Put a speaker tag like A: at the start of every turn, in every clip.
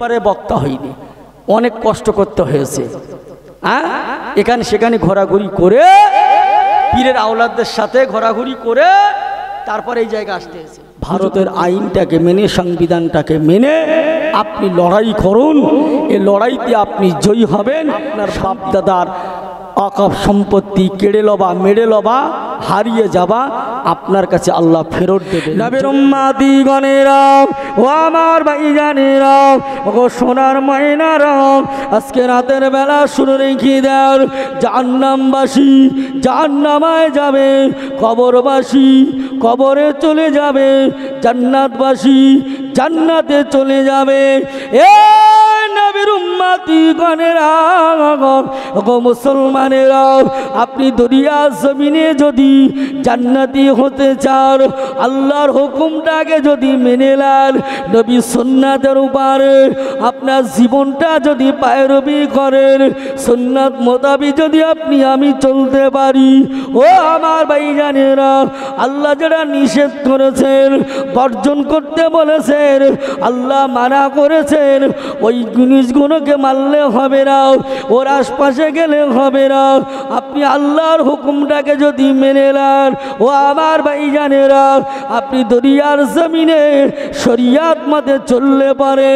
A: পারে বক্তা হইনি, অনেক কষ্ট করতে হয়েছে। হ্যাঁ, এখানে সেখানে ঘোরাঘুরি করে পীরের আওলাদদের সাথে ঘোরাঘুরি করে তারপর এই জায়গা আসতে হয়েছে। ভারতের আইনটাকে মেনে, সংবিধানটাকে মেনে আপনি লড়াই করুন। এই লড়াইতে আপনি জয়ী হবেন। আপনার বাপ দাদার অকাপ সম্পত্তি কেড়ে লবা, মেরে লবা, হারিয়ে যাবা, আপনার কাছে আল্লাহ ফেরত দেবে। নবীর উম্মতিগণেরা, ও আমার ভাইজানেরা, ও সোনার ময়নারা, আজকে রাতের বেলা শুনে রেখে দেন, জাহান্নামবাসী জাহান্নামায় যাবে, কবরবাসী কবরে চলে যাবে, জান্নাতবাসী জান্নাতে চলে যাবে। এ নবীর উম্মতিগণেরা, ও মুসলমানেরা, আপনি দুনিয়া জমিনে যদি জান্নাতি হতে চান, আল্লাহর হুকুমটাকে যদি মেনে নেন, নবী সুন্নাতের উপরে আপনার জীবনটা যদি পায়রবি করেন, সুন্নাত মোতাবিক যদি আপনি আমি চলতে পারি, ও আমার ভাইজানেরা, আল্লাহ যেটা নিষেধ করেছেন, বর্জন করতে বলেছেন, আল্লাহ মানা করেছেন, ওই জিনিসগুলোকে মানলে হবে না, ওর আশপাশে গেলে হবে না। আপনি আল্লাহর হুকুমটাকে যদি মেনে নেন, ও আমার ভাইজানেরা, আপনি দুনিয়ার জমিনে শরিয়াত মতে চললে পারে,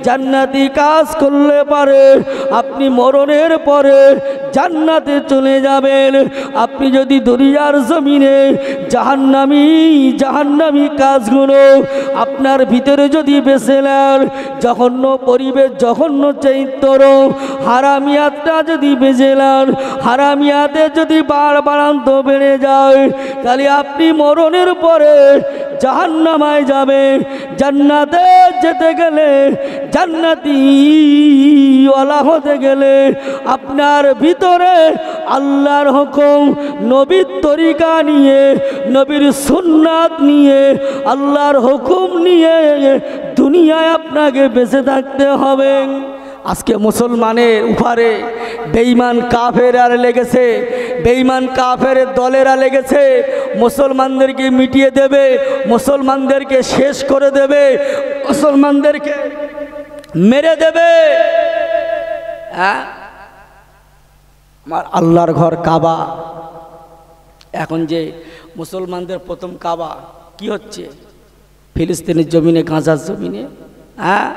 A: জান্নাতি কাজ করলে পারে, আপনি মরণের পরে জান্নাতে চলে যাবেন। আপনি যদি দুনিয়ার জমিনে জাহান্নামী কাজগুলো আপনার ভিতরে যদি বেছে নেন, জঘন্য পরিবেশ, জঘন্য চরিত্র, হারামিয়াতটা যদি বেঁচে নেন, হারামিয়াতে যদি বাড়ান্ত বেড়ে যায়, তাহলে আপনি মরণের পরে জাহান্নামায় যাবে। জান্নাতে যেতে গেলে, জান্নাতি ওয়ালা হতে গেলে, আপনার ভিতরে আল্লাহর হুকুম, নবীর তরিকা নিয়ে, নবীর সুন্নাত নিয়ে, আল্লাহর হুকুম নিয়ে দুনিয়ায় আপনাকে বেঁচে থাকতে হবে। আজকে মুসলমানের উপরে বেঈমান কাফেররা লেগেছে, বেঈমান কাফের দলেরা লেগেছে, মুসলমানদেরকে মিটিয়ে দেবে, মুসলমানদেরকে শেষ করে দেবে, মুসলমানদেরকে মেরে দেবে। হ্যাঁ, আমার আল্লাহর ঘর কাবা, এখন যে মুসলমানদের প্রথম কাবা কি হচ্ছে? ফিলিস্তিনের জমিনে, গাজার জমিনে। হ্যাঁ,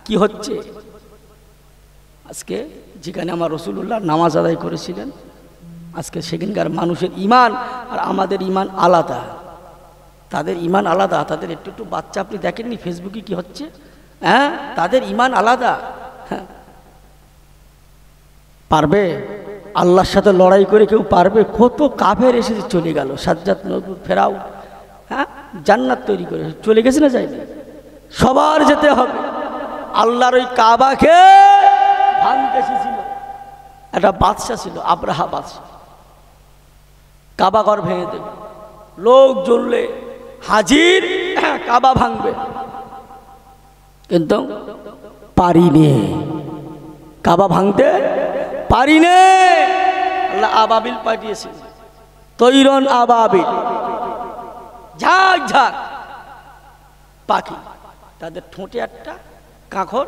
A: কি হচ্ছে? আজকে যেখানে আমার রাসূলুল্লাহ নামাজ আদায় করেছিলেন, আজকে সেখানকার মানুষের ঈমান আর আমাদের ঈমান আলাদা। তাদের ঈমান আলাদা, তাদের একটু একটু বাচ্চা আপনি দেখেননি ফেসবুকে কি হচ্ছে? হ্যাঁ, তাদের ঈমান আলাদা। হ্যাঁ, পারবে আল্লাহর সাথে লড়াই করে কেউ পারবে? কত কাফের এসে চলে গেল, সাজ্জাদ নবী ফেরাও, হ্যাঁ, জান্নাত তৈরি করে চলে গেছে না, যায়নি? সবার যেতে হবে। আল্লাহর ওই কাবাকে ভাঙতে এসেছিল একটা বাদশা, ছিল আব্রাহা বাদশা, কাবা ঘর ভেঙে দেবে, লোক জ্বললে হাজির, কাবা ভাঙবে, কিন্তু পারিনি, কাবা ভাঙতে পারিনি। আল্লাহ আবাবিল পাঠিয়েছিল, তৈরন আবাবিল, ঝাঁক ঝাঁক পাখি, তাদের ঠোঁটে একটা কাঁকর,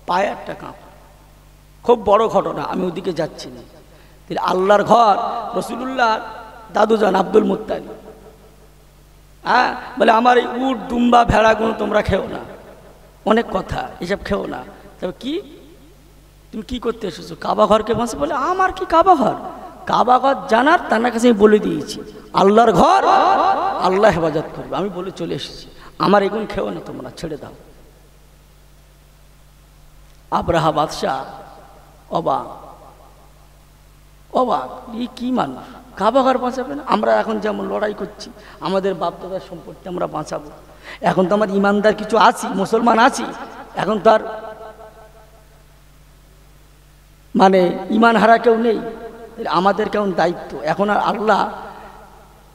A: পায়ে একটা কাঁকর। খুব বড় ঘটনা, আমি ওদিকে যাচ্ছি না। আল্লাহর ঘর, রাসূলুল্লাহ দাদুজান আব্দুল মুত্তালিব, হ্যাঁ, বলে আমার এই উট দুম্বা ভেড়াগুলো তোমরা খেও না, অনেক কথা, এসব খেও না। তবে কি তুমি কি করতে এসেছো? কাবা ঘরকে বাঁচে। বলে আমার কি কাবা ঘর? কাবা ঘর জানার তার কাছে আমি বলে দিয়েছি, আল্লাহর ঘর, আল্লাহ হেফাজত করবে, আমি বলে চলে এসেছি, আমার এগুলো খেও না তোমরা, ছেড়ে দাও। আব্রাহা বাদশাহ অবাক, অবাক, এই কি মানুষ, কাবা ঘর বাঁচাবে না? আমরা এখন যেমন লড়াই করছি আমাদের বাপদাদার সম্পত্তি আমরা বাঁচাবো, এখন তো আমার ইমানদার কিছু আছি, মুসলমান আছি, এখন তো আর মানে ইমান হারা কেউ নেই, আমাদের কেমন দায়িত্ব। এখন আর আল্লাহ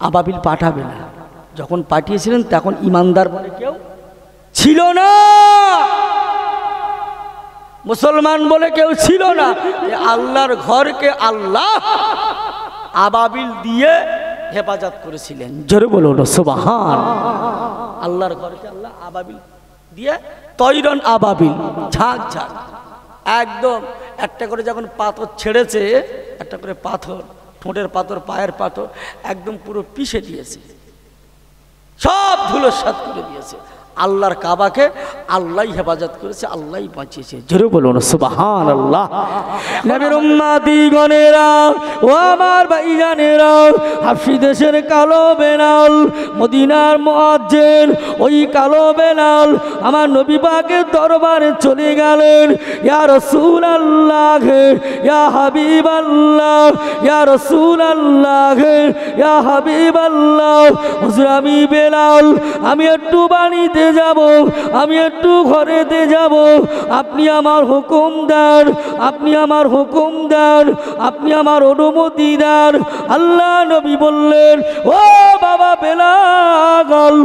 A: আবাবিল পাঠাবে না, যখন পাঠিয়েছিলেন তখন ইমানদার বলে কেউ ছিল না, মুসলমান বলে কেউ ছিল না। আল্লাহর ঘরকে আল্লাহ আবাবিল দিয়ে হেফাজত করেছিলেন। জোরে বলো না সুবহান। আল্লাহর ঘরকে আল্লাহ আবাবিল দিয়ে তৈরন আবাবিল, ঝাঁক ঝাঁক, একদম একটা করে যখন পাথর ছেড়েছে, একটা করে পাথর, ঠোঁটের পাথর, পায়ের পাথর, একদম পুরো পিষে দিয়েছে, সব ধুলোসাৎ করে দিয়েছে। আল্লাহর কাবাকে আল্লাহই হেফাজত করেছে, আল্লাহই বাঁচিয়েছে। জোরে বলুন সুবহানাল্লাহ। নবীর উম্মতিগণেরা, ও আমার ভাইজানেরা, হাবশী দেশের কালো বেলাল, মদিনার মুয়াজ্জিন, ওই কালো বেলাল আমার নবী পাকের দরবারে চলে গেলেন। ইয়া রাসূলুল্লাহ, ইয়া হাবিবাল্লাহ, ইয়া রাসূলুল্লাহ, ইয়া হাবিবাল্লাহ, হুজুর আমি বেলাল, আমি একটু বাড়িতে যাব, আমি একটু ঘরেতে যাব, আপনি আমার হুকুম দেন, আপনি আমার হুকুম দেন, আপনি আমার অনুমতি দেন। আল্লাহ নবী বললেন, ও বাবা বেলাল,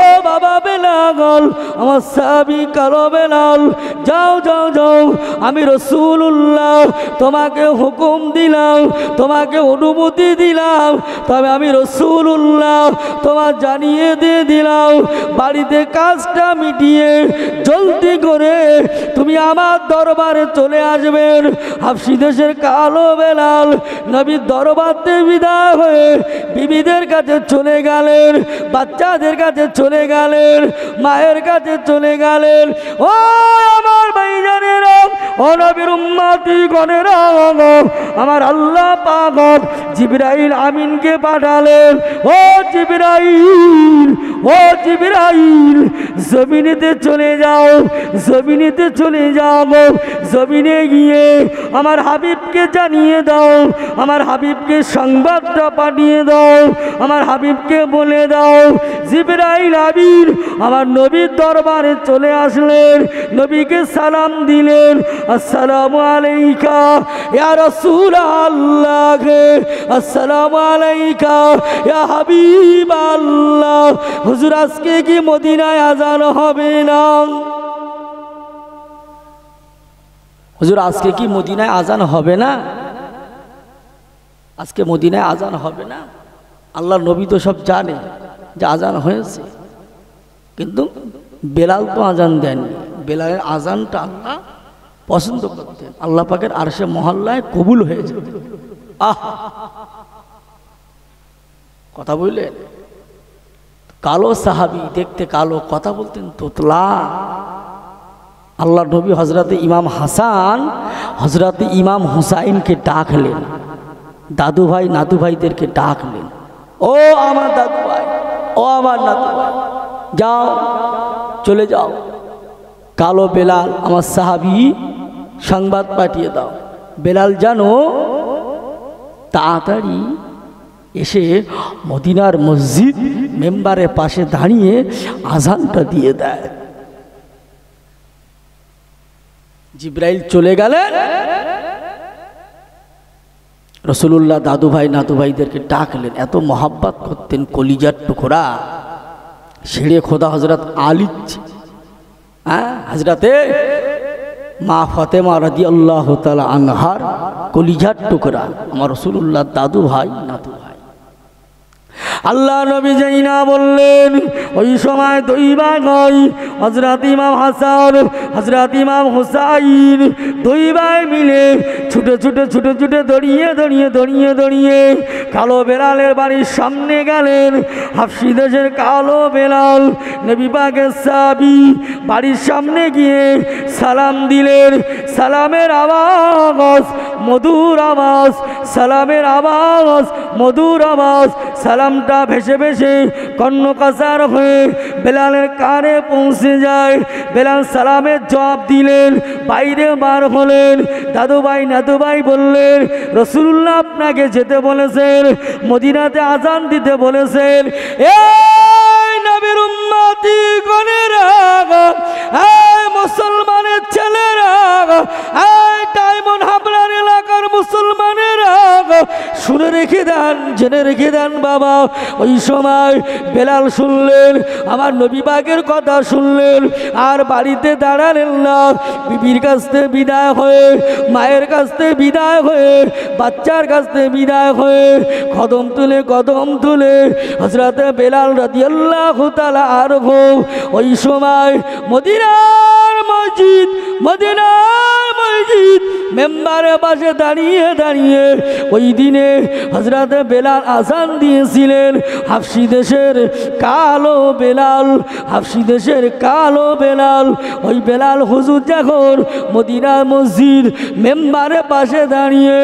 A: ও বাবা বেলাল, আমার সাহাবী কালো বেলাল, যাও যাও যাও, আমি রাসূলুল্লাহ তোমাকে হুকুম দিলাম, তোমাকে অনুমতি দিলাম, তবে আমি রাসূলুল্লাহ তোমার জানিয়ে দিয়ে দিলাম, বাড়িতে কাজটা মিটিয়ে জলদি করে তুমি আমার দরবারে চলে আসবেন। হাবশী দেশের কালো বেলাল নবীর দরবারে বিদায় হয়ে বিবিদের কাছে চলে গেলেন, বাচ্চাদের কাছে চলে গেলেন, মায়ের কাছে চলে গেলেন। ও আমার ভাইজানেরা, ও নবীর উম্মতিগণেরা, আমার আল্লাহ পাক জিবরাইল আমিনকে পাঠালেন। ও জিবরাইল, ও জিবরাইল, জমিনেতে চলে যাও, জমিনেতে চলে যাও, জমিনে গিয়ে আমার হাবিবকে জানিয়ে দাও, আমার হাবিবকে সংবাদটা পাঠিয়ে দাও, আমার হাবিবকে বলে দাও জিবরাইল আমিন আমার নবীর দরবারে চলে আসলেন, নবীকে সালাম দিলেন, আসসালামু আলাইকা ইয়া রাসূলুল্লাহ, আসসালামু আলাইকা ইয়া হাবিবাল্লাহ। হুজুর আজকে কি মদিনায় আজান হবে না? হুজুর আজকে কি মদিনায় আজান হবে না? আজকে মদিনায় আজান হবে না? আল্লাহর নবী তো সব জানে যে আজান হয়েছে, কিন্তু বেলাল তো আজান দেননি। বেলালের আজানটা আল্লাহ পছন্দ করতেন, আল্লাহ পাকের আরশে মহল্লায় কবুল হয়ে যেত। কথা বললেন, কালো সাহাবী, দেখতে কালো, কথা বলতেন তোতলা। আল্লাহ নবী হজরতে ইমাম হাসান, হজরতে ইমাম হুসাইনকে ডাকলেন, দাদু ভাই নাদু ভাইদেরকে ডাকলেন, ও আমার দাদু ভাই, ও আমার নাদু ভাই, যাও চলে যাও, কালো বেলাল আমার সাহাবী, সংবাদ পাঠিয়ে দাও, বেলাল জানো তাড়াতাড়ি এসে মদিনার মসজিদ মেম্বারের পাশে দাঁড়িয়ে আজানটা দিয়ে দেয়। জিবরাইল চলে গেলেন, রাসূলুল্লাহ দাদু ভাই নাদু ভাইদেরকে ডাকলেন, এত মহাব্বত করতেন, কলিজার টুকরা ছেড়ে খোদা হজরত আলী, হজরতে মা ফাতেমা রাদিয়াল্লাহু তাআলা আনহার কলিজার টুকরা আমার রাসূলুল্লাহ দাদু ভাই নাদু ভাই। আল্লাহ নবী যাই না বললেন, ওই সময় দুই ভাই নয়, হযরত ইমাম হাসান, হযরত ইমাম হুসাইন, দুই ভাই মিলে ছুটে ছুটে ছুটে ছুটে দৌড়িয়ে দৌড়িয়ে দৌড়িয়ে দৌড়িয়ে কালো বেলালের বাড়ির সামনে গেলেন। হাবশী দেশের কালো বেলাল নবী পাকের সাহাবী বাড়ির সামনে গিয়ে সালাম দিলেন। সালামের আওয়াজ, মধুর আওয়াজ, সালামের আওয়াজ, মধুর আওয়াজ, সালামটা ভেসে ভেসে কর্ণকাসার হয়ে বেলালের কানে পৌঁছে যায়। বেলাল সালামের জবাব দিলেন, বাইরে বার হলেন। দাদু ভাই নাদু ভাই বললেন, রাসূলুল্লাহ আপনাকে যেতে বলেছেন, মদিনাতে আজান দিতে বলেছেন। এই নবীর উম্মতিগণেরা, এই মুসলমানের ছেলেরা, এই ডায়মন্ড হাবড়ার এলাকার মুসলমানেরা, শুনে রেখে দেন, জেনে রেখে দেন বাবা। ওই সময় বেলাল শুনলেন, আমার নবী পাকের কথা শুনলেন, আর বাড়িতে দাঁড়ালেন না। বিবির কাছ থেকে বিদায় হয়ে, মায়ের কাছ থেকে বিদায় হয়ে, বাচ্চার কাছ থেকে বিদায় হয়ে কদম তুলে হযরতে বেলাল রাদিয়াল্লাহু তাআলা আনহু ওই সময় মদিনার মসজিদ মেম্বারের পাশে দাঁড়িয়ে ওই দিনে হযরতে বেলাল আযান দিয়েছিলেন। হাবশী দেশের কালো বেলাল, ওই বেলাল হুজুর যখন মদিনার মসজিদ মেম্বারের পাশে দাঁড়িয়ে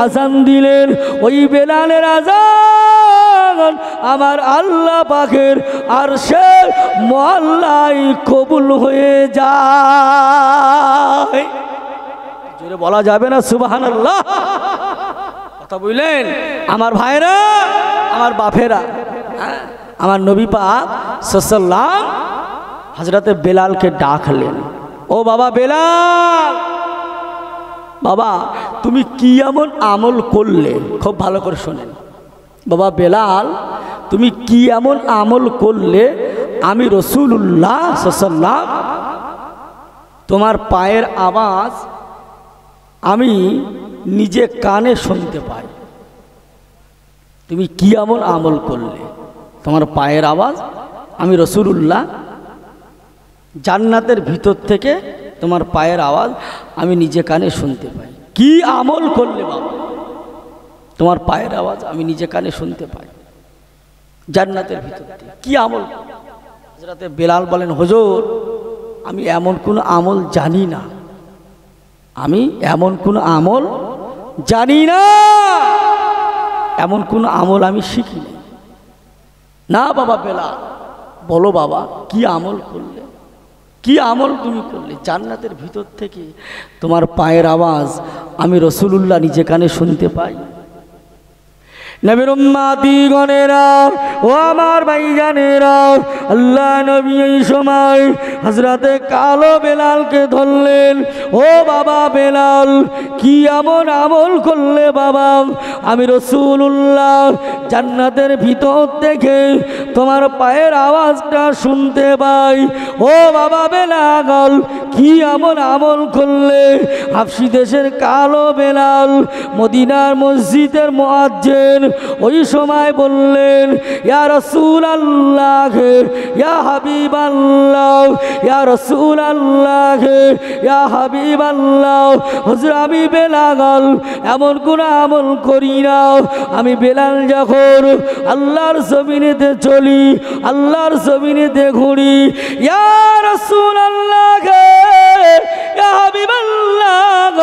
A: আযান দিলেন, ওই বেলালের আযান আমার আল্লাহ পাকের আরশের মহল্লায় কবুল হয়ে যায়। জোরে বলা যাবে না সুবহানাল্লাহ? কথা বললেন আমার ভাইরা, আমার বাপেরা, আমার নবী পাক সাল্লাল্লাহু হযরতে বেলালকে ডাকলেন, ও বাবা বেলাল, বাবা তুমি কি এমন আমল করলে? খুব ভালো করে শোনেন বাবা বেলাল, তুমি কি এমন আমল করলে আমি রাসূলুল্লাহ সাল্লাল্লাহু তোমার পায়ের আওয়াজ আমি নিজে কানে শুনতে পাই? তুমি কি এমন আমল করলে তোমার পায়ের আওয়াজ আমি রাসূলুল্লাহ জান্নাতের ভিতর থেকে তোমার পায়ের আওয়াজ আমি নিজে কানে শুনতে পাই? কি আমল করলে বাবা তোমার পায়ের আওয়াজ আমি নিজে কানে শুনতে পাই জান্নাতের ভিতর থেকে? কি আমল? হযরতে বেলাল বলেন, হুজুর আমি এমন কোনো আমল জানি না, আমি এমন কোনো আমল জানি না, এমন কোনো আমল আমি শিখিনি। না বাবা বেলাল, বলো বাবা কি আমল করলে, কি আমল তুমি করলে জান্নাতের ভিতর থেকে তোমার পায়ের আওয়াজ আমি রাসূলুল্লাহ নিজে কানে শুনতে পাই? নবীর উম্মতিগণেরা, ও আমার ভাইজানেরা, আল্লাহ নবী এই সময় হযরতে কালো বেলালকে ধরলেন, ও বাবা বেলাল কি এমন আমল করলে বাবা আমি রাসূলুল্লাহ জান্নাতের ভিতর থেকে তোমার পায়ের আওয়াজটা শুনতে পাই? ও বাবা বেলাল কি এমন আমল করলে? হাবশী দেশের কালো বেলাল মদিনার মসজিদের মুয়াজ্জিন ওই সময় বললেন, ইয়া রাসূলুল্লাহ, ইয়া হাবিবাল্লাহ, ইয়া রাসূলুল্লাহ, ইয়া হাবিবাল্লাহ, হুজুর আমি বেলাল এমন কোন আমল করি না। আমি বেলাল যখন আল্লাহর জমিনেতে চলি, আল্লাহর জমিনেতে ঘুরি, ইয়া রাসূলুল্লাহ, ইয়া হাবিবাল্লাহ,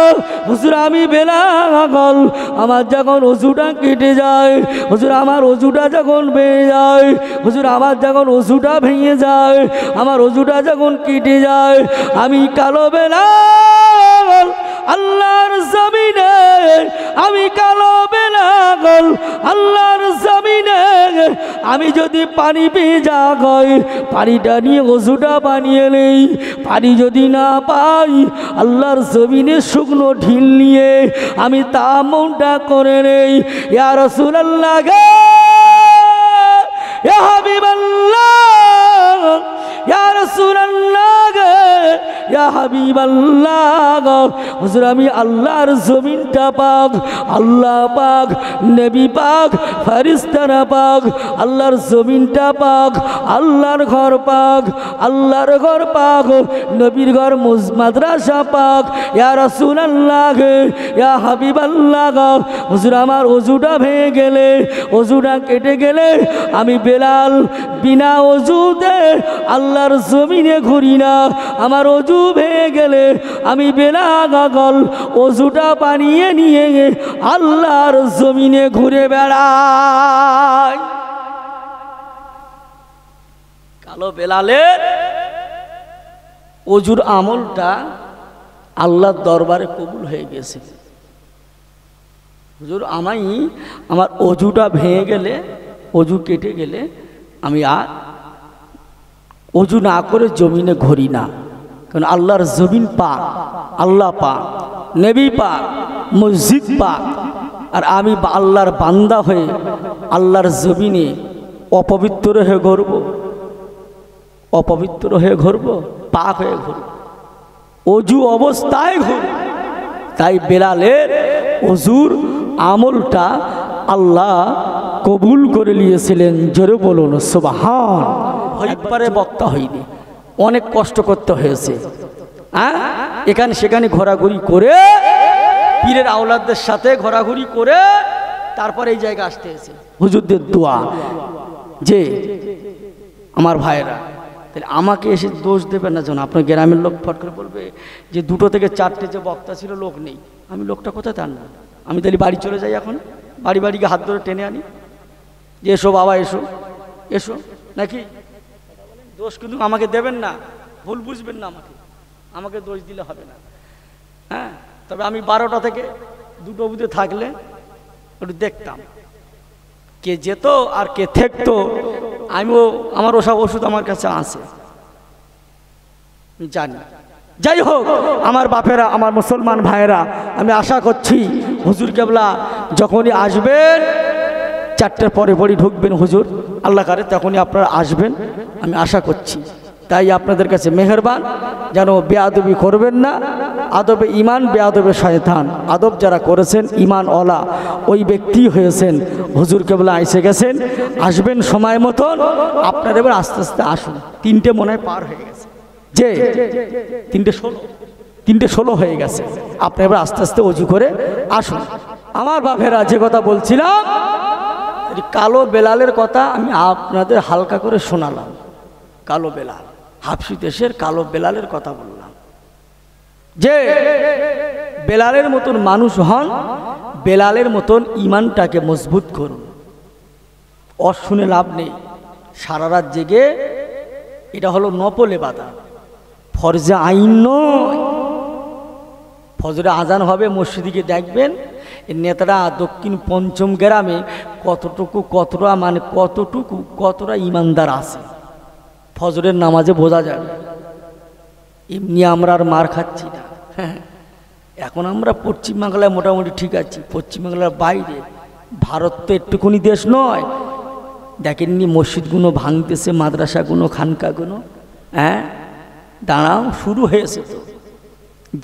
A: হুজুর আমি বেলাল আমার যখন ওযুটা কেটে যায়, হুজুর আমার ওযুটা যখন ভেঙে যায়, হুজুর আমার যখন ওযুটা ভেঙে যায়, আমার ওযুটা যখন কেটে যায়, আমি কালো বেলাল আল্লাহর জমিনে, আমি কালো বেলাল আল্লাহর জমিনে আমি যদি পানি পেয়ে যাই, পানিটা নিয়ে ওযুটা বানিয়ে নেই, পানি যদি না পাই আল্লাহর জমিনে শুকনো ঢিল নিয়ে আমি তায়াম্মুমটা করে নেই। ইয়া রাসূলুল্লাহ, ইয়া হাবিবাল্লাহ, ইয়া রাসূলুল্লাহ, ইয়া হাবিবাল্লাহ, হুজুর আমি আল্লাহর জমিনটা পাক, আল্লাহ পাক, নবী পাক, ফেরেশতারা পাক, আল্লাহর জমিনটা পাক, আল্লাহর ঘর পাক, আল্লাহর ঘর পাক, নবীর ঘর মাদ্রাসা পাক। ইয়া রাসূলুল্লাহ, ইয়া হাবিবাল্লাহ, হুজুর আমার ওযুটা ভেঙে গেলে, ওযুটা কেটে গেলে আমি বেলাল বিনা ওযুতে আল্লাহর জমিনে ঘুরি না। আমার ওযু ভেঙে গেলে আমি বেলাল ওযুটা বানিয়ে নিয়ে আল্লাহর জমিনে ঘুরে বেড়াই। কালো বেলালের ওযুর আমলটা আল্লাহর দরবারে কবুল হয়ে গেছে। হুজুর আমার ওযুটা ভেঙে গেলে, ওযু কেটে গেলে আমি আর ওযু না করে জমিনে ঘুরি না, কারণ আল্লাহর জমিন পাক, আল্লাহ পাক, নবী পাক, মসজিদ পাক, আর আমি আল্লাহর বান্দা হয়ে আল্লাহর জমিনে অপবিত্র হয়ে ঘুরব, অপবিত্র হয়ে ঘুরব, পাক হয়ে ঘুরব, অজু অবস্থায় ঘুরব। তাই বেলালের অজুর আমলটা আল্লাহ কবুল করে নিয়েছিলেন। জোরে বলুন সুবহান। একবারে বক্তা হয়নি, অনেক কষ্ট করতে হয়েছে। হ্যাঁ, এখানে সেখানে ঘোরাঘুরি করে, পীরের আওলাদদের সাথে ঘোরাঘুরি করে তারপর এই জায়গা আসতে হয়েছে। হুজুরদের দোয়া যে আমার ভাইরা, তাহলে আমাকে এসে দোষ দেবেন না। যেন আপনার গ্রামের লোক ফট করে বলবে যে 2 থেকে 4টে যে বক্তা ছিল লোক নেই, আমি লোকটা কোথায় তার না, আমি তাহলে বাড়ি চলে যাই। এখন বাড়ি বাড়ি গিয়ে হাত ধরে টেনে আনি যে এসো বাবা, এসো এসো, নাকি? দোষ কিন্তু আমাকে দেবেন না, ভুল বুঝবেন না, আমাকে দোষ দিলে হবে না। হ্যাঁ, তবে আমি 12টা থেকে 2টো অবধি থাকলে একটু দেখতাম কে যেত আর কে থাকতো। আমিও, আমার ওসব ওষুধ আমার কাছে আছে, জানি। যাই হোক, আমার বাপেরা, আমার মুসলমান ভাইয়েরা, আমি আশা করছি হুজুর কেবলা যখনই আসবেন, 4টের পরে পরই ঢুকবেন হুজুর আল্লাহ করে, তখনই আপনারা আসবেন, আমি আশা করছি। তাই আপনাদের কাছে মেহেরবান, যেন বেয়াদবি করবেন না। আদবে ইমান, বেয়াদবে শয়তান। আদব যারা করেছেন ইমান ওয়ালা ওই ব্যক্তি হয়েছেন। হুজুর কেবলা এসে গেছেন, আসবেন সময় মতন। আপনারা এবার আস্তে আস্তে আসুন। 3টে মনে হয় পার হয়ে গেছে, যে 3:16 হয়ে গেছে। আপনি এবার আস্তে আস্তে অজু করে আসুন। আমার বাপেরা, যে কথা বলছিলাম, কালো বেলালের কথা আমি আপনাদের হালকা করে শোনালাম। কালো বেলাল, হাবশি দেশের কালো বেলালের কথা বললাম। যে বেলালের মতন মানুষ হন, বেলালের মতন ইমানটাকে মজবুত করুন। শুনে লাভ নেই। সারা রাত জেগে, এটা হলো নফল ইবাদত, ফরজে আইন নয়। ফজরে আজান হবে, মসজিদে দেখবেন নেতারা দক্ষিণ পঞ্চম গ্রামে কতটা ইমানদার আছে, ফজরের নামাজে বোঝা যাবে। এমনি আমরা আর মার খাচ্ছি না। এখন আমরা পশ্চিমবাংলায় মোটামুটি ঠিক আছি, পশ্চিমবাংলার বাইরে, ভারত তো একটুকুনি দেশ নয়। দেখেননি মসজিদগুলো ভাঙতেছে, মাদ্রাসাগুলো, খানকাগুলো। হ্যাঁ, দাঁড়াও, শুরু হয়েছে তো।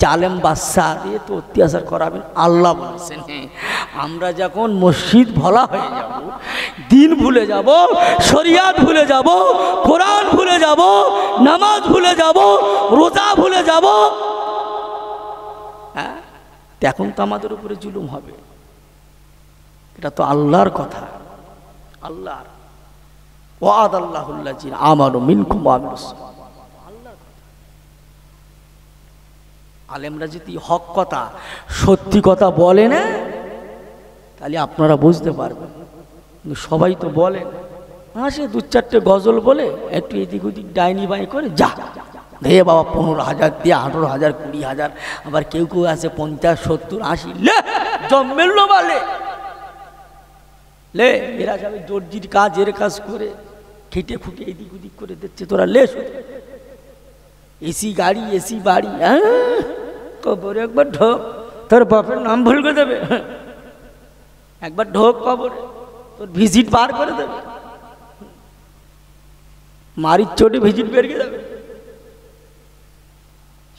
A: জালেম বাদশা দিয়ে তো অত্যাচার করাবেন, আল্লাহ বলেছেন। আমরা যখন মসজিদ ভোলা হয়ে যাব, দিন ভুলে যাব, শরিয়াত ভুলে যাব, কোরআন ভুলে যাব, নামাজ ভুলে যাব, রোজা ভুলে যাব, হ্যাঁ, তখন তো আমাদের উপরে জুলুম হবে। এটা তো আল্লাহর কথা, আল্লাহর ওয়াদাল্লাহুল্লাযিনা আমানু মিনকুম ওয়া আমিলুস সালিহাত। আলেমরা যদি হক কথা, সত্যি কথা বলে না, তাহলে আপনারা বুঝতে পারবেন। কিন্তু সবাই তো বলেন, সে 2-4টে গজল বলে, একটু এদিক ওদিক ডাইনি বাই করে, যা হে বাবা 15,000 দিয়ে 18,000, 20,000, আবার কেউ কেউ আছে 50, 70, 80, লে জম্মেল বালে লে। এরা সবাই দর্জির কাজ, এর কাজ করে খেটে খুঁটে এদিক ওদিক করে দিচ্ছে, তোরা লে এসি গাড়ি, এসি বাড়ি। হ্যাঁ, কবরে একবার ঢোক, তোর বাপের নাম ভুল করে দেবে। একবার ঢোক কবরে, তোর ভিজিট বার করে দেবে, মারির চোটে ভিজিট বেরিয়ে যাবে।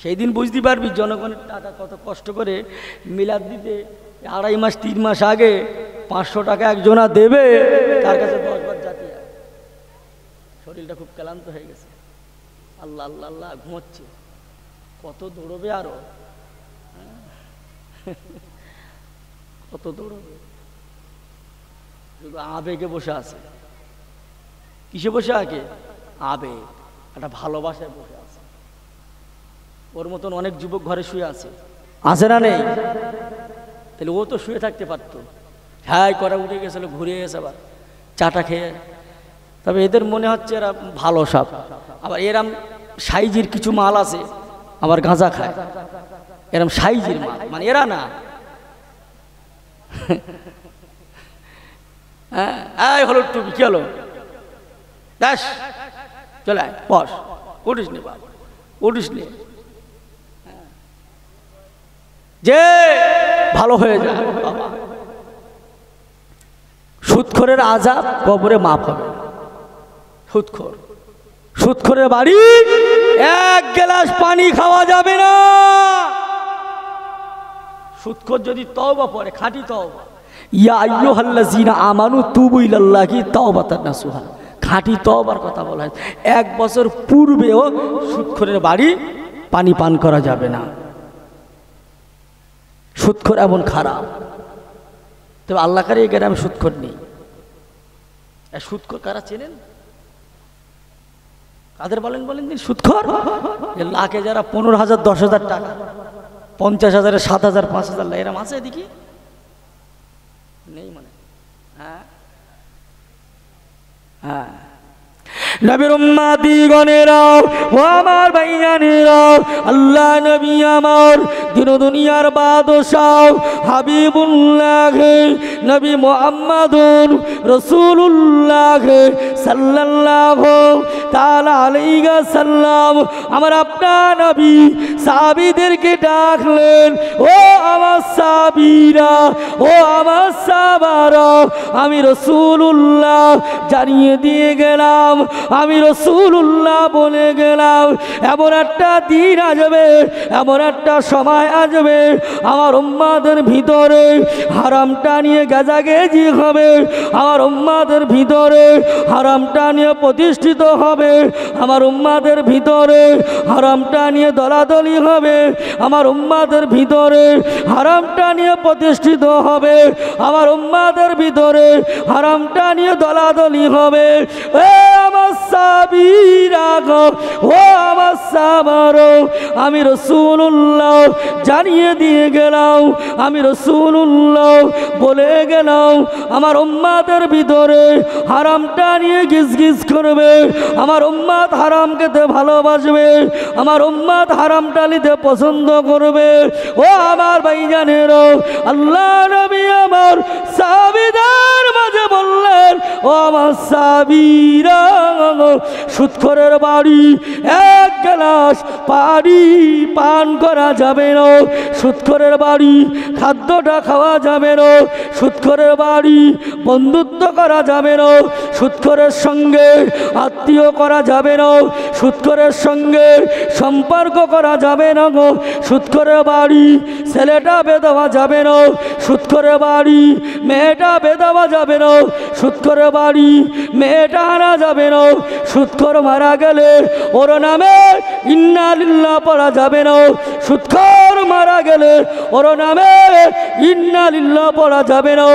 A: সেই দিন বুঝতে পারবি জনগণের টাকা কত কষ্ট করে মিলাদ দিতে 2.5 মাস 3 মাস আগে 500 টাকা একজনা দেবে, তার কাছে 10 বার জাতি। শরীরটা খুব ক্লান্ত হয়ে গেছে, আল্লাহ আল্লাহ আল্লাহ ঘুমোচ্ছে, কত দৌড়বে আরো, কত দৌড়বে। শুধু আবেগে বসে আছে। কিসে বসে আগে? আবেগ, একটা ভালোবাসায় বসে আছে। ওর মতন অনেক যুবক ঘরে শুয়ে আছে, আছে না নেই? তাহলে ও তো শুয়ে থাকতে পারতো, হ্যাঁ করা উঠে গেছিল, ঘুরে গেছে আবার চাটা খেয়ে। তবে এদের মনে হচ্ছে এরা ভালো সাপ। আবার এরম সাইজির কিছু মাল আছে, আবার গাঁজা খায়, এরম সাইজির মাল, মানে এরা না। হ্যাঁ, হলো টুপি, কি হলো? ব্যাস চলে আয়, বস, উঠিস নি বাবা, উঠিস নি, যে ভালো হয়ে যায় বাবা। সুদখোরের আযাব কবরে মাফ হবে। সুদখোর, সুদখোরের বাড়ি এক গ্লাস পানি খাওয়া যাবে না। সুদখোর যদি তওবা পড়ে, খাঁটি তওবা, ইয়া আইয়ুহাল্লাযীনা আমানু তুবু ইলাল্লাহি তাওবাতান নাসুহা, খাঁটি তওবার কথা বলা হয়। 1 বছর পূর্বেও সুদখোরের বাড়ি পানি পান করা যাবে না। সুদখোর এমন খারাপ। তবে আল্লাহ কারে এই গ্রামে সুদখোর নেই। সুদখোর কারা চেনেন? কাদের বলেন দিন সুদখোর? লাখে যারা 15,000 10,000 টাকা, 50,000 7,000 5,000 এরম আছে এদিকে নেই মানে। হ্যাঁ হ্যাঁ, নবীর উম্মতিগণেরা ও আমার ভাইজানেরা, আল্লাহ নবী আমার দিন দুনিয়ার বাদশাহ হাবিবুল্লাহ নবী মুহাম্মাদুর রাসূলুল্লাহ সাল্লাল্লাহু তাআলা আলাইহি ওয়াসাল্লাম আমার আপনার নবী সাহাবীদেরকে ডাকলেন, ও আমার সাহাবীরা, ও আমার সাহাবারা, আমি রাসূলুল্লাহ জানিয়ে দিয়ে গেলাম, আমি রাসূলুল্লাহ বলে গেলাম, এমন একটা দিন আসবে, এমন একটা সময় আসবে, আমার উম্মতের ভিতরে হারামটা নিয়ে গাজাগেজি হবে, আমার উম্মতের ভিতরে হারামটা নিয়ে প্রতিষ্ঠিত হবে, আমার উম্মতের ভিতরে হারামটা নিয়ে দলাদলি হবে, আমার উম্মতের ভিতরে হারামটা নিয়ে প্রতিষ্ঠিত হবে, আমার উম্মতের ভিতরে হারামটা নিয়ে দলাদলি হবে। আমার সাহাবীরা গো, ও আমার সাহাবারা, আমি রাসূলুল্লাহ জানিয়ে দিয়ে গেলাম, আমি রাসূলুল্লাহ বলে গেলাম, আমার উম্মতের ভিতরে হারামটা নিয়ে গিজগিজ করবে, আমার উম্মত হারাম খেতে ভালোবাসবে, আমার উম্মত হারামটা নিতে পছন্দ করবে। ও আমার ভাইজানেরা, আল্লাহ নবী আমার সাহাবীদের মাঝে বললেন, ও আমার সাহাবীরা, সুদখোরের বাড়ি 1 গ্লাস পানি পান করা যাবে না, সুদখোরের বাড়ি খাদ্যটা খাওয়া যাবে না, সুদখোরের বাড়ি বন্ধুত্ব করা যাবে না, সুদখোরের সঙ্গে আত্মীয় করা যাবে না, সুদখোরের সঙ্গে সম্পর্ক করা যাবে না গো, সুদখোরের বাড়ি ছেলেটা বেদবা যাবে না, সুদখোরের বাড়ি মেয়েটা বেদবা যাবে না, সুদখোরের বাড়ি মেয়েটা আনা যাবে না, সুদখোর মারা গেলে ওর নামে ইন্না লিল্লাহ পড়া যাবে না, সুদখোর মারা গেলে ওর নামে ইন্না লিল্লাহ পড়া যাবে না,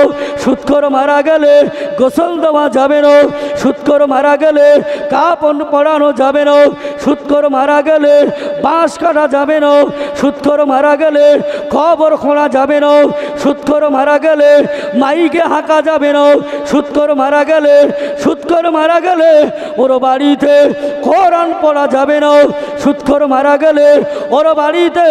A: সুদখোর মারা গেলে গোসল দেওয়া যাবে না, সুদখোর মারা গেলে কাপড় পরানো যাবে না, সুদখোর মারা গেলে বাঁশ কাটা যাবে না, সুদখোর মারা গেলে কবর খোঁড়া যাবে না, সুদখোর মারা গেলে মাইকে হাঁকা যাবে না, সুদখোর মারা গেলে, সুদখোর মারা গেলে ওর বাড়িতে কোরআন পড়া যাবে না, সুদখোর মারা গেলে ওর বাড়িতে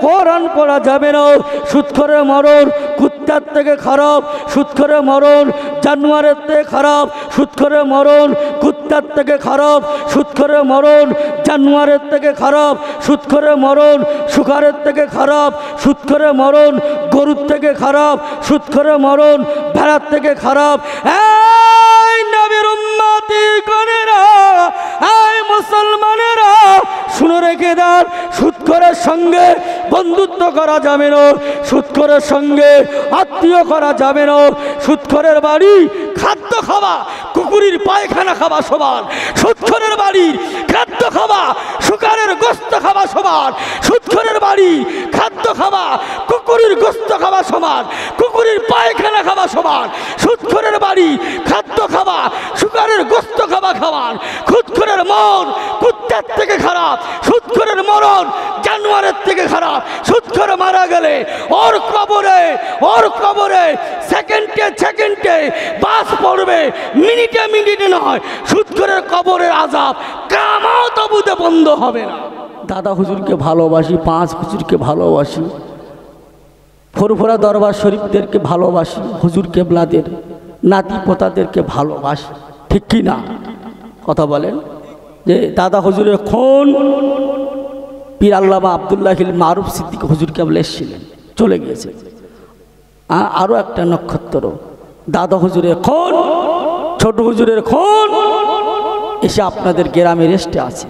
A: কোরআন পড়া যাবে না, সুদখোরের মরণ কুত্তার থেকে খারাপ, সুদখোরের মরণ জানোয়ারের থেকে খারাপ, সুদখোরের মরণ কুত্তার থেকে খারাপ, সুদখোরের মরণ জানোয়ারের থেকে খারাপ, সুদখোরের মরণ শুকারের থেকে খারাপ, সুদখোরের মরণ গরুর থেকে খারাপ, সুদখোরের মরণ ভেড়ার থেকে খারাপ। এই নবীর উম্মতিগণেরা, এই মুসলমানেরা, শুনে রেখে দেন, সুদখোরের সঙ্গে বন্ধুত্ব করা যাবে না, সুদখোরের সঙ্গে আত্মীয় করা যাবে না, সুদখোরের বাড়ি খাদ্য খাওয়া কুকুরের পায়খানা খাওয়া সমান, সুদখোরের বাড়ি খাদ্য খাওয়া শুকারের গোস্ত খাওয়া সমান, সুদখোরের বাড়ি খাদ্য খাওয়া কুকুরের গোস্ত খাওয়া সমান, কুকুরের পায়খানা খাওয়া সমান, সুদখোরের বাড়ি খাদ্য খাওয়া শুকারের গোস্ত খাওয়া খাওয়ান, সুদখোরের মন কুত্তার থেকে খারাপ, সুদখোরের মরণ জানোয়ারের থেকে খারাপ, সুদখোর মারা গেলে ওর কবরে সেকেন্ডে বাস পড়বে, মিনিটে নয়, সুদখোরের কবরের আযাব কিয়ামত অবধি বন্ধ হবে না। দাদা হুজুরকে ভালোবাসি, 5 হুজুরকে ভালোবাসি, ফুরফুরা দরবার শরীফদেরকে ভালোবাসি, হুজুর কেবলাদের নাতি পোতাদেরকে ভালোবাসি, ঠিক কি না? কথা বলেন যে দাদা হুজুরের খুন পীর আল্লামা আব্দুল্লাহিল মারুফ সিদ্দিক হুজুর কেবলা এসেছিলেন, চলে গিয়েছে। আরও একটা নক্ষত্র, দাদা হুজুরের খুন ছোট হুজুরের খুন এসে আপনাদের গ্রামে রেস্টে আছে।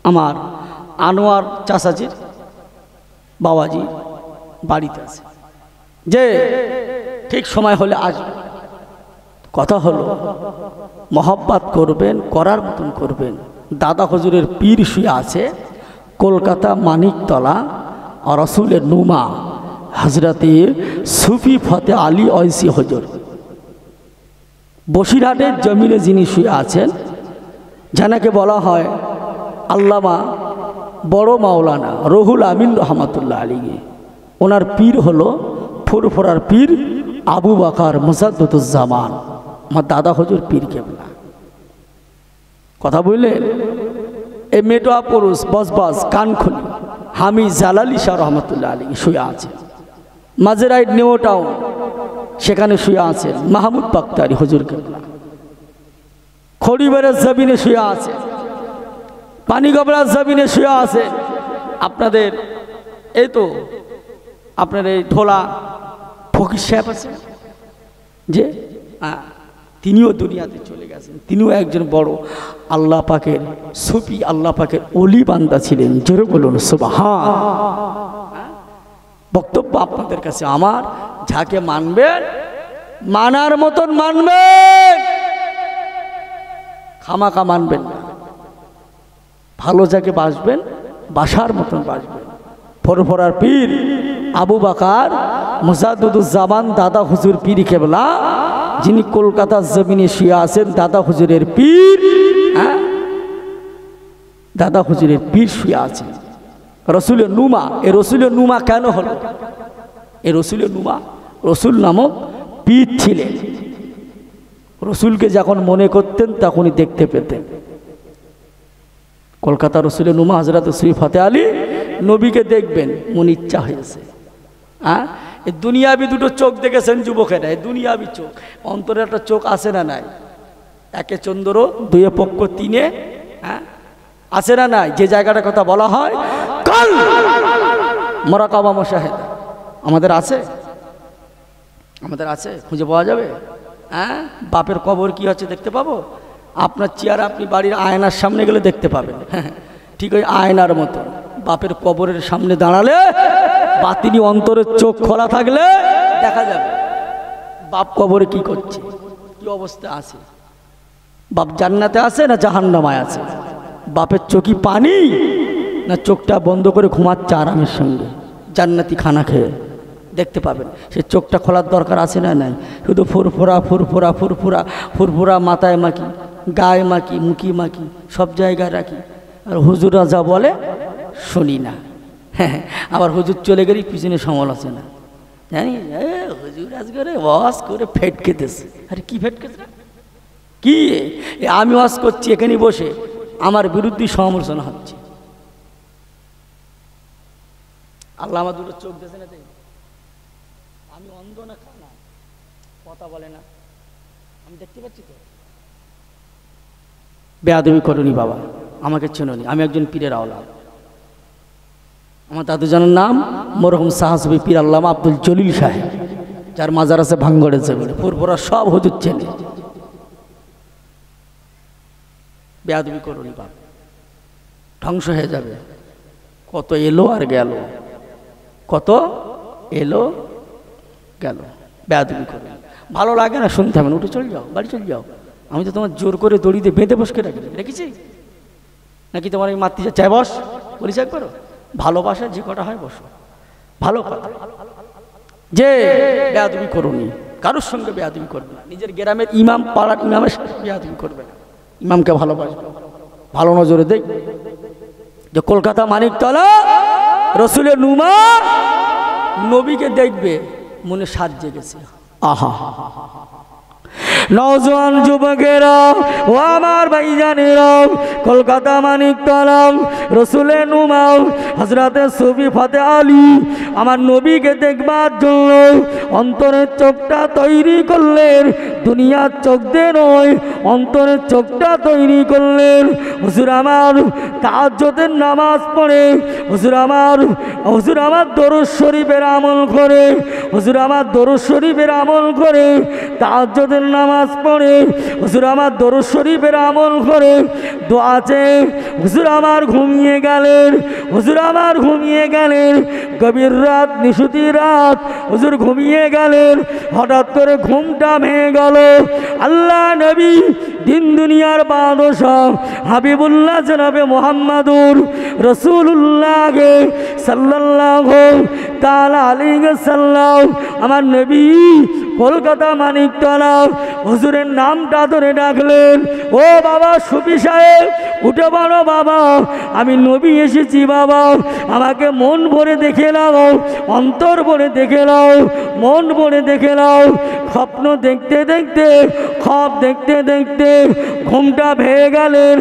A: আমার আনোয়ার চাচাজির বাবাজি বাড়িতে আছে, যে ঠিক সময় হলে আসবে। কথা হলো মহব্বত করবেন, করার মতন করবেন। দাদা হুজুরের পীর শুয়ে আছে কলকাতা মানিকতলা, আর রসুলের নুমা হজরতে সুফি ফতে আলী ঐসি হুজুর। বসিরহাটের জমিনে যিনি শুয়ে আছেন, যাকে বলা হয় আল্লামা বড় মাওলানা রুহুল আমিন রহমাতুল্লাহ আলাইহি। ওনার পীর হলো ফুরফুরার পীর আবু বকর মুজাদ্দুজ্জামান, আমার দাদা হুজুর পীর কেবলা। কথা বললেন? এই মেটোয়া পুরুষ বসবাস কানখুলি হামি জালালি শাহ রহমতুল্লাহ আলাইহি শুয়ে আছেন। মাঝেরাইট নিউ টাউন, সেখানে শুয়ে আছেন মাহমুদ বাক্তারি হুজুর কেবলা। খড়িবারের জমিনে শুয়ে আছে, পানিগবড়ার জমিনে শুয়ে আছে আপনাদের এই তো আপনার এই ধোলা ফকির সাহেব আছে, যে তিনিও দুনিয়াতে চলে গেছেন। তিনিও একজন বড় আল্লাহ পাকের সুফি, আল্লাহ পাকের ওলি বান্দা ছিলেন। জোরে বলুন সুবহান। বক্তব্য আপনাদের কাছে আমার, যাকে মানবেন মানার মতন মানবেন, খামাখা মানবেন না। ভালো যাকে বাসবেন বাসার মতন বাসবেন। ফুরফুরার পীর আবু বকর মুজাদ্দুজ্জামান দাদা হুজুর পীর কেবলা, যিনি কলকাতার জমিনে শুয়ে আছেন, দাদা হুজুরের পীর, দাদা হুজুরের পীর শুয়ে আছেন রসুলের নুমা। এই রসুলের নুমা কেন হলো? এই রসুলের নুমা, রসুল নামক পীর ছিলেন। রসুলকে যখন মনে করতেন তখনই দেখতে পেতেন। কলকাতা রসুলের নুমা হজরত সুফি ফতে আলী, নবীকে দেখবেন মনে ইচ্ছা হয়েছে। এই দুনিয়াবি দুটো চোখ দেখেছেন যুবকেরা, এই দুনিয়াবি চোখ। অন্তরে একটা চোখ আছে না নাই? একে চন্দ্র দুয়ে পক্ষ তিনে, আছে না নাই? যে জায়গাটার কথা বলা হয় কাল মুরাকাবা মুশাহাদা, আমাদের আছে, আমাদের আছে, খুঁজে পাওয়া যাবে। বাপের কবর কি হচ্ছে দেখতে পাবো? আপনার চেয়ার আপনি বাড়ির আয়নার সামনে গেলে দেখতে পাবেন। ঠিক ওই আয়নার মতো বাপের কবরের সামনে দাঁড়ালে বাতিনি অন্তরের চোখ খোলা থাকলে দেখা যাবে বাপ কবরে কি করছে, কি অবস্থা আছে। বাপ জান্নাতে আছে না জাহান্নামায় আছে? বাপের চোখই পানি না চোখটা বন্ধ করে ঘুমাচ্ছে আরামের সঙ্গে জান্নাতি খানা খেয়ে? দেখতে পাবেন। সে চোখটা খোলার দরকার আছে না নাই? শুধু ফুরফুরা ফুরফুরা ফুরফুরা ফুরফুরা, মাথায় মাখি, গায়ে মাখি, মুখি মাখি, সব জায়গায় রাখি। আর হুজুরা যা বলে শুনি না। হ্যাঁ, আবার হুজুর চলে গেলেই পিছনে সমালোচনা, জানি হুজুর আজকে ওয়াজ করে ফেট খেতেছে। আরে কি ফেট খেতে? কি আমি ওয়াজ করছি এখানে বসে, আমার বিরুদ্ধে সমালোচনা হচ্ছে। আল্লাহ আমার দুটো চোখ দিয়েছে না, আমি অন্ধ না খানা, কথা বলে না, আমি দেখতে পাচ্ছি তো। বেয়াদবি করনি বাবা, আমাকে চেননি, আমি একজন পীরের আওলাদ। আমার দাদুজানের নাম মরহুম সাহাসবি পীর আল্লামা আব্দুল জলিল সাহেব, যার মাজার আছে ভাঙ্গড়ের জমিনে। ফুরফুরা সব হুজুর চেনে। বেয়াদবি করনি বাবা, ধ্বংস হয়ে যাবে। কত এলো আর গেল, কত এলো গেল। বেয়াদবি করবে, ভালো লাগে না শুনতে হবে না, উঠে চলে যাও, বাড়ি চলে যাও। আমি তো তোমার জোর করে দড়িতে বেঁধে বসকে রেখেছি নাকি? তোমার এই মাতৃ চাই বস বলিস একবারও? ভালোবাসা যে কটা হয় বসো, ভালো কথা। যে বেয়াদবি করুনি, কারোর সঙ্গে বেয়াদবি করবে না। নিজের গ্রামের ইমাম, পাড়ার ইমামের সাথে বেয়াদবি করবে না। ইমামকে ভালোবাসবে, ভালো নজরে দেখ। যে কলকাতা মানিকতলা রসুলের নুমা, নবীকে দেখবে মনে সাজ জেগেছে। আহা, নওজোয়ান যুবকেরা ও আমার ভাইজানেরা, কলকাতা মানিকতলা রসুলের নুমা হযরতে সুফি ফতে আলী আমার নবীকে দেখবার জন্য অন্তরের চোখটা তৈরি করলেন। দুনিয়ার চোখ দিয়ে নয়, অন্তরের চোখটা তৈরি করলেন। হুজুর আমার তাহাজ্জুদের নামাজ পড়ে, হুজুর আমার দরুদ শরীফের আমল করে, হুজুর আমার দরুদ শরীফের আমল করে, তাহাজ্জুদের নামাজ পড়ে, হুজুর আমার দরুদ শরীফের আমল করে দোয়াতে হুজুর আমার ঘুমিয়ে গেলেন। হুজুর আমার ঘুমিয়ে গেলেন, গভীর রাত, নিশুতি রাত, হুজুর ঘুমিয়ে গেলেন। হঠাৎ করে ঘুমটা ভেঙে গেল। আল্লাহ নবী, দিন দুনিয়ার বাদশাহ হাবিবুল্লাহ জনাবে মুহাম্মাদুর রাসূলুল্লাহ সাল্লাল্লাহু তাআলা আলাইহি সাল্লাম, আমার নবী কলকাতা মানিকতলা হুজুরের নামটা ধরে ডাকলেন। ও বাবা সুফি সাহেব, উঠে বলো বাবা, আমি নবী এসেছি বাবা, আমাকে মন ভরে দেখে নাও, অন্তর ভরে দেখে নাও, মন ভরে দেখে নাও। স্বপ্ন দেখতে দেখতে, খব দেখতে দেখতে ঘুমটা ভেঙে গেলেন,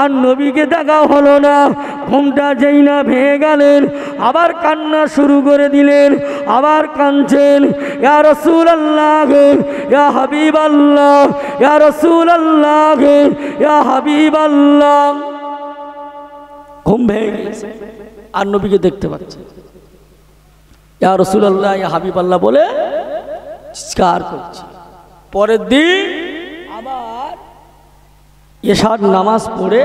A: আর নবীকে দেখা হলো না। ঘুমটা যেই না ভেঙে গেলেন, আবার কান্না শুরু করে দিলেন, আবার কাঁদছেন। ইয়া রাসূলুল্লাহ, ইয়া হাবিবাল্লাহ, ইয়া রাসূলুল্লাহ, ইয়া হাবিবাল্লাহ। ঘুম ভেঙে গেছে, আর নবীকে দেখতে পাচ্ছে। ইয়া রাসূলুল্লাহ, ইয়া হাবিবাল্লাহ বলে চিৎকার করছে। পরের দিন আবার এশার নামাজ পড়ে,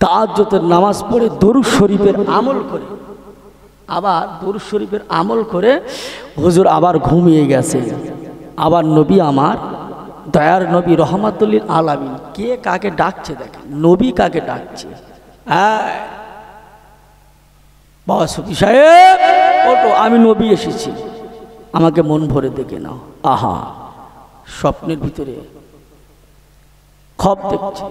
A: তাহাজ্জুদের নামাজ পড়ে, দরুদ শরীফের আমল করে, আবার দরুদ শরীফের আমল করে হুজুর আবার ঘুমিয়ে গেছে। আবার নবী আমার দয়ার নবী রহমাতুল লিল আলামিন, কে কাকে ডাকছে দেখেন, নবী কাকে ডাকছে। হ্যাঁ বাবা সুফি সাহেব ওটো, আমি নবী এসেছি, আমাকে মন ভরে দেখে নাও। আহা, স্বপ্নের ভিতরে খব দেখছে,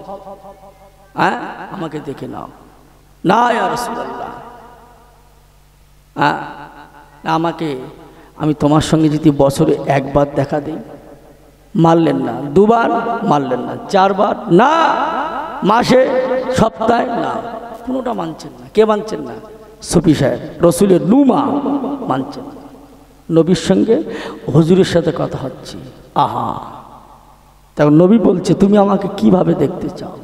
A: হ্যাঁ আমাকে দেখে নাও। না ইয়া রাসূলুল্লাহ, আমাকে, আমি তোমার সঙ্গে যদি বছরে একবার দেখা দিই, মানলেন না। দুবার মানলেন না, চারবার না, মাসে, সপ্তাহে না, কোনোটা মানছেন না। কে মানছেন না? সুফি সাহেব, রসুলের নুমা মানছেন না। নবীর সঙ্গে হুজুরের সাথে কথা হচ্ছে। আহা, তখন নবী বলছে, তুমি আমাকে কিভাবে দেখতে চাও?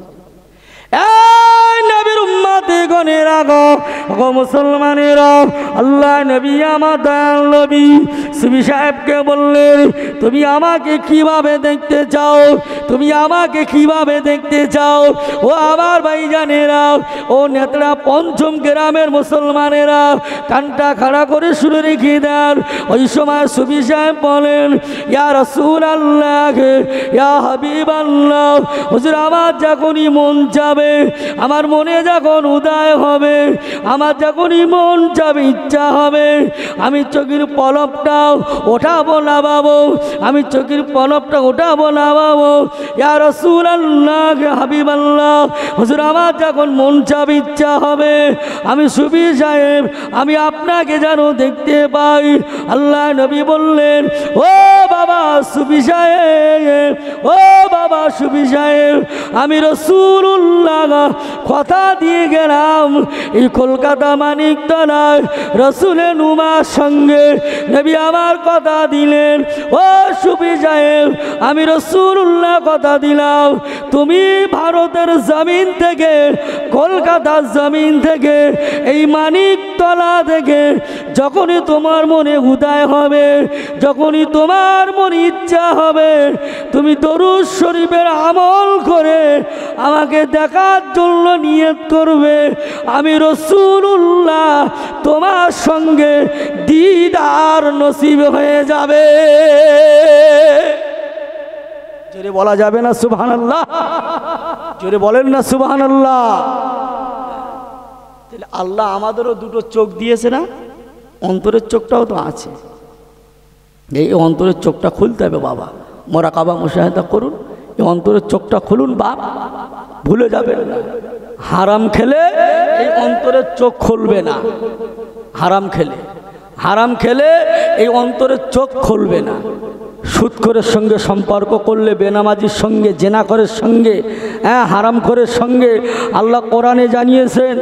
A: নবীর উম্মতে গণেরা গো মুসলমানেরা, আল্লাহ নবী আমার দয়াল নবী সুফি সাহেবকে বললেন, তুমি আমাকে কিভাবে দেখতে চাও? তুমি আমাকে কিভাবে দেখতে চাও? ও আমার ভাইজানেরা, ও নেতরা, পঞ্চম গ্রামের মুসলমানেরা, কানটা খাড়া করে শুনে রেখে দেন। ওই সময় সুফি সাহেব বলেন, ইয়া রাসূলুল্লাহ, ইয়া হাবিবাল্লাহ, হুজুর আমার যখনই মন যাবে, আমার মনে যখন উদয় হবে, আমার যখনই মন যাবে, ইচ্ছা হবে, আমি চোখের পলকটা ওঠাবো না বাবু, আমি চোখের পলকটা ওঠাবো না বাবু। ইয়া রাসূলুল্লাহ, হাবিবাল্লাহ, হুজুর আমার যখন মন যাবে, ইচ্ছা হবে, আমি সুফি সাহেব, আমি আপনাকে যেন দেখতে পাই। আল্লাহ নবী বললেন, ও বাবা সুফি সাহেব, ও বাবা সুফি সাহেব, আমি রাসূলুল্লাহ কথা দিয়ে গেলাম, এই কলকাতা মানিকতলায় রসুলের নুমার সঙ্গে নবী আমার কথা দিলেন। ও সুফি সাহেব, আমি রাসূলুল্লাহ কথা দিলাম, তুমি ভারতের জমিন থেকে, কলকাতার জমিন থেকে, এই মানিকতলা থেকে যখনই তোমার মনে উদয় হবে, যখনই তোমার মনে ইচ্ছা হবে, তুমি দরুদ শরীফের আমল করে আমাকে দেখার জন্য নিয়ত করবে। আমি রাসূলুল্লাহ তোমার সঙ্গে দিদার নসিব হয়ে যাবে। জোরে বলা যাবে না সুবহানাল্লাহ? জোরে বলেন না সুবহানাল্লাহ? তাহলে আল্লাহ আমাদেরও দুটো চোখ দিয়েছে না? অন্তরের চোখটাও তো আছে। এই অন্তরের চোখটা খুলতে হবে বাবা, মুরাকাবা মুশাহাদা করুন, এই অন্তরের চোখটা খুলুন বাপ, ভুলে যাবেন না। হারাম খেলে এই অন্তরের চোখ খুলবে না। হারাম খেলে এই অন্তরের চোখ খুলবে না। সুদখোরের সঙ্গে সম্পর্ক করলে, বেনামাজির সঙ্গে, জেনাকরের সঙ্গে, হারামখোরের সঙ্গে আল্লাহ কোরআনে জানিয়েছেন,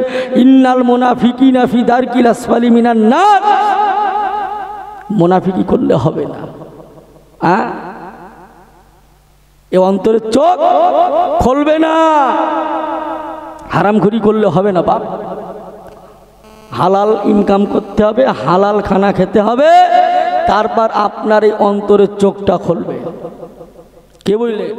A: ইন্নাল মুনাফিকিনা ফি দারকিল আসফালি মিনান নার। মুনাফিকি করলে হবে না। এ অন্তরের চোখ খুলবে না। হারামখুরি করলে হবে না বাপ, হালাল ইনকাম করতে হবে, হালাল খানা খেতে হবে, তারপর আপনার এই অন্তরের চোখটা খুলবে। কে বললেন?